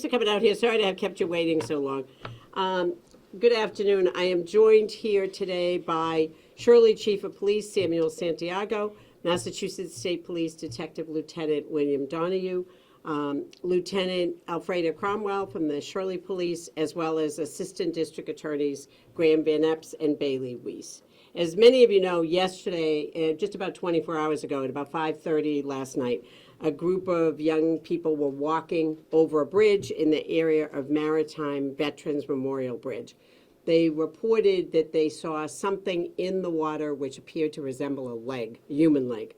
for coming out here. Sorry to have kept you waiting so long. Good afternoon. I am joined here today by Shirley Chief of Police Samuel Santiago, Massachusetts State Police Detective Lieutenant William Donahue, Lieutenant Alfreda Cromwell from the Shirley Police, as well as Assistant District Attorneys Graham Van Epps and Bailey Weiss. As many of you know, yesterday, just about 24 hours ago, at about 5:30 last night, a group of young people were walking over a bridge in the area of Maritime Veterans Memorial Bridge. They reported that they saw something in the water which appeared to resemble a leg, a human leg.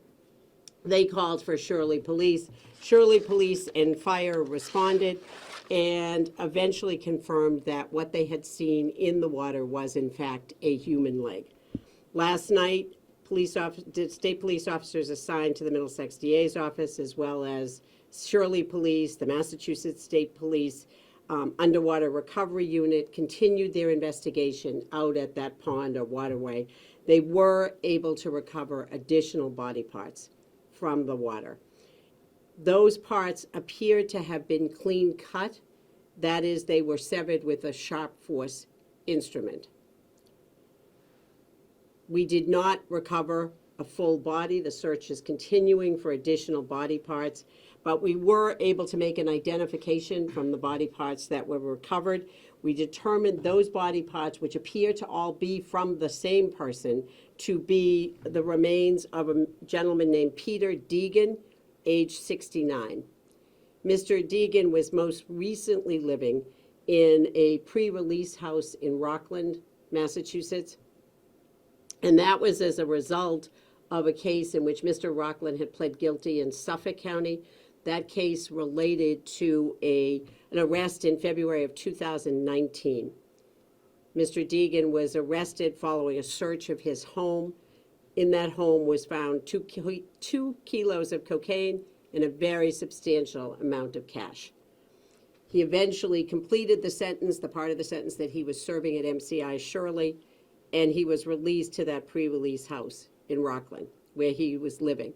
They called for Shirley Police. Shirley Police and fire responded and eventually confirmed that what they had seen in the water was, in fact, a human leg. Last night, state police officers assigned to the Middlesex DA's office, as well as Shirley Police, the Massachusetts State Police, Underwater Recovery Unit, continued their investigation out at that pond or waterway. They were able to recover additional body parts from the water. Those parts appeared to have been clean cut. That is, they were severed with a sharp force instrument. We did not recover a full body. The search is continuing for additional body parts, but we were able to make an identification from the body parts that were recovered. We determined those body parts, which appear to all be from the same person, to be the remains of a gentleman named Peter Deegan, age 69. Mr. Deegan was most recently living in a pre-release house in Rockland, Massachusetts. And that was as a result of a case in which Mr. Rockland had pled guilty in Suffolk County. That case related to an arrest in February of 2019. Mr. Deegan was arrested following a search of his home. In that home was found 2 kilos of cocaine and a very substantial amount of cash. He eventually completed the sentence, the part of the sentence that he was serving at MCI Shirley, and he was released to that pre-release house in Rockland, where he was living.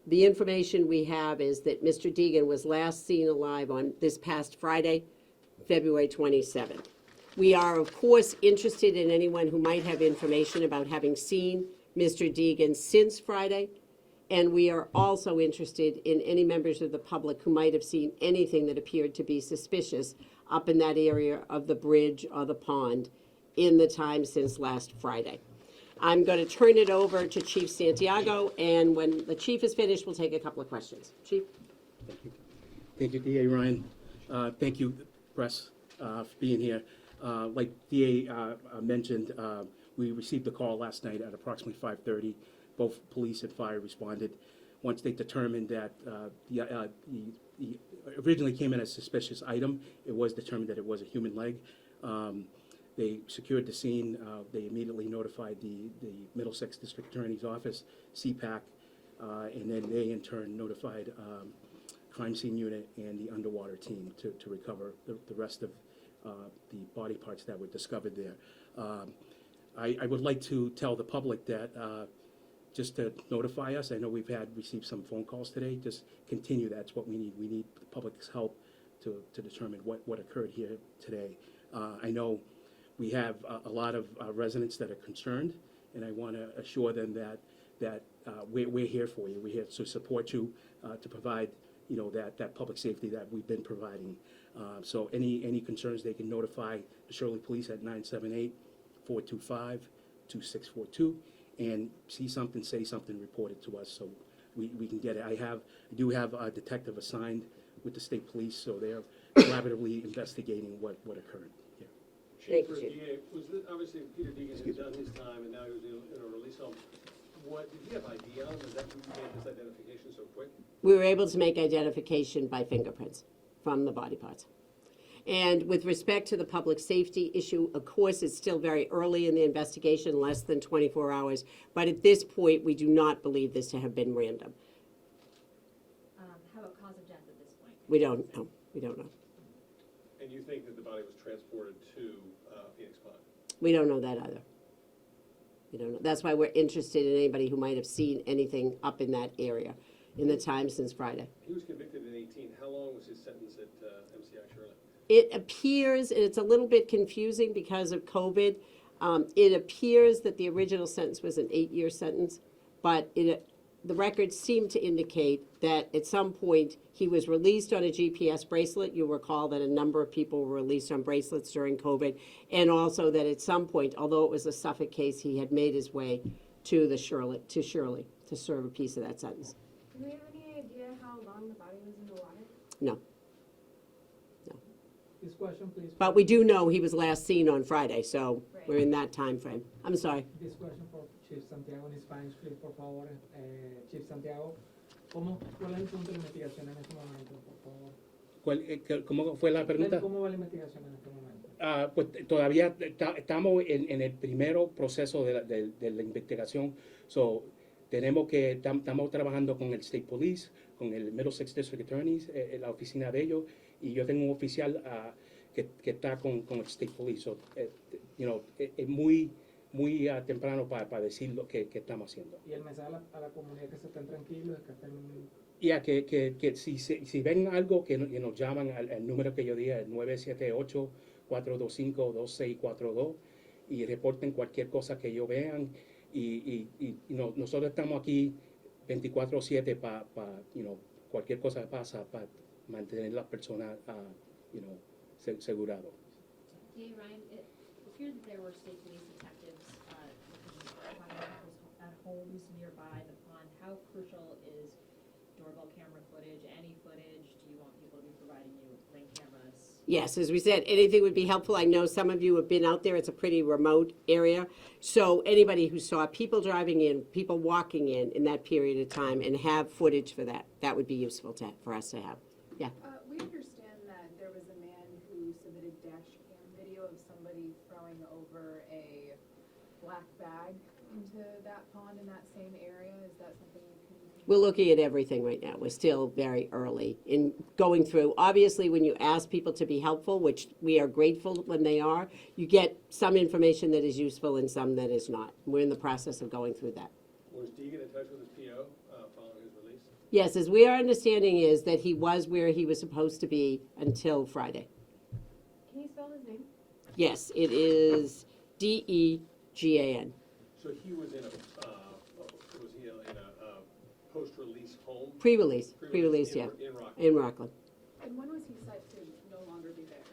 The information we have is that Mr. Deegan was last seen alive on this past Friday, February 27th. We are, of course, interested in anyone who might have information about having seen Mr. Deegan since Friday, and we are also interested in any members of the public who might have seen anything that appeared to be suspicious up in that area of the bridge or the pond in the time since last Friday. I'm going to turn it over to Chief Santiago, and when the chief is finished, we'll take a couple of questions. Chief? Thank you. Thank you, DA Ryan. Thank you, press, for being here. Like DA mentioned, we received a call last night at approximately 5:30. Both police and fire responded. Once they determined that the originally came in as a suspicious item, it was determined that it was a human leg. They secured the scene. They immediately notified the Middlesex District Attorney's Office, CPAC, and then they in turn notified Crime Scene Unit and the Underwater Team to recover the rest of the body parts that were discovered there. I would like to tell the public that just to notify us. I know we've received some phone calls today. Just continue. That's what we need. We need the public's help to determine what occurred here today. I know we have a lot of residents that are concerned, and I want to assure them that we're here for you. We're here to support you, to provide that public safety that we've been providing. So any concerns, they can notify the Shirley Police at 978-425-2642, and see something, say something, report it to us so we can get it. I do have a detective assigned with the state police, so they're collaboratively investigating what occurred. Yeah. Thank you, Chief. Chief. Was this, obviously Peter Deegan has done his time and now he was in a release home. Did he have ID on him? Is that who made this identification so quick? We were able to make identification by fingerprints from the body parts. And with respect to the public safety issue, of course, it's still very early in the investigation, less than 24 hours. But at this point, we do not believe this to have been random. How about cause of death at this point? We don't know. We don't know. And you think that the body was transported to Phoenix Pond? We don't know that either. We don't know. That's why we're interested in anybody who might have seen anything up in that area in the time since Friday. He was convicted in 2018. How long was his sentence at MCI Shirley? It appears, and it's a little bit confusing because of COVID, it appears that the original sentence was an 8-year sentence, but the records seem to indicate that at some point he was released on a GPS bracelet. You'll recall that a number of people were released on bracelets during COVID, and also that at some point, although it was a Suffolk case, he had made his way to Shirley to serve a piece of that sentence. Do we have any idea how long the body was in the water? No. This question, please. But we do know he was last seen on Friday, so Right. we're in that time frame. I'm sorry. This question for Chief Santiago en Spanish, please, por favor. Chief Santiago, ¿cuál es el punto de la investigación en este momento, por favor? ¿Cómo fue la pregunta? ¿Cómo va la investigación en este momento? Pues todavía estamos en el primero proceso de la investigación. So, estamos trabajando con el State Police, con el Middlesex District Attorneys, la oficina de ellos, y yo tengo un oficial que está con el State Police. So, es muy temprano para decir lo que estamos haciendo. Y el mensaje a la comunidad que se estén tranquilos, que estén... Ya que si ven algo que nos llaman al número que yo dije, el 978-425-2642, y reporten cualquier cosa que ellos vean. Nosotros estamos aquí 24/7 para cualquier cosa que pasa, para mantener las personas aseguradas. Hey, Ryan, it appeared that there were state police detectives looking at homes nearby the pond. How crucial is doorbell camera footage, any footage? Do you want people to be providing you ring cameras? Yes, as we said, anything would be helpful. I know some of you have been out there. It's a pretty remote area. So anybody who saw people driving in, people walking in that period of time and have footage for that, that would be useful for us to have. Yeah. We understand that there was a man who submitted dash cam video of somebody throwing over a black bag into that pond in that same area. Is that something you can? We're looking at everything right now. We're still very early in going through. Obviously, when you ask people to be helpful, which we are grateful when they are, you get some information that is useful and some that is not. We're in the process of going through that. Was Deegan in touch with his PO following his release? Yes, as our understanding is that he was where he was supposed to be until Friday. Can you spell his name? Yes, it is Degan. So he was in a post-release home? Pre-release, in yeah, Rockland. in Rockland. And when was he set to no longer be there?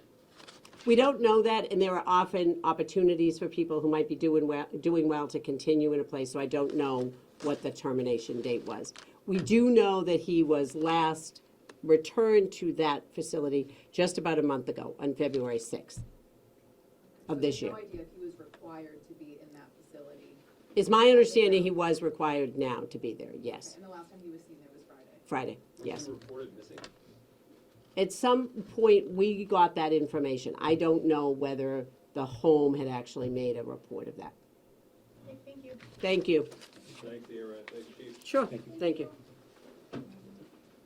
We don't know that, and there are often opportunities for people who might be doing well to continue in a place, so I don't know what the termination date was. We do know that he was last returned to that facility just about a month ago, on February 6th of this year. No idea if he was required to be in that facility. It's my understanding he was required now to be there, yes. And the last time he was seen there was Friday. Friday, Was yes. he reported missing? At some point, we got that information. I don't know whether the home had actually made a report of that. Okay, thank you. Thank you. Thank you, Chief. Sure, thank you.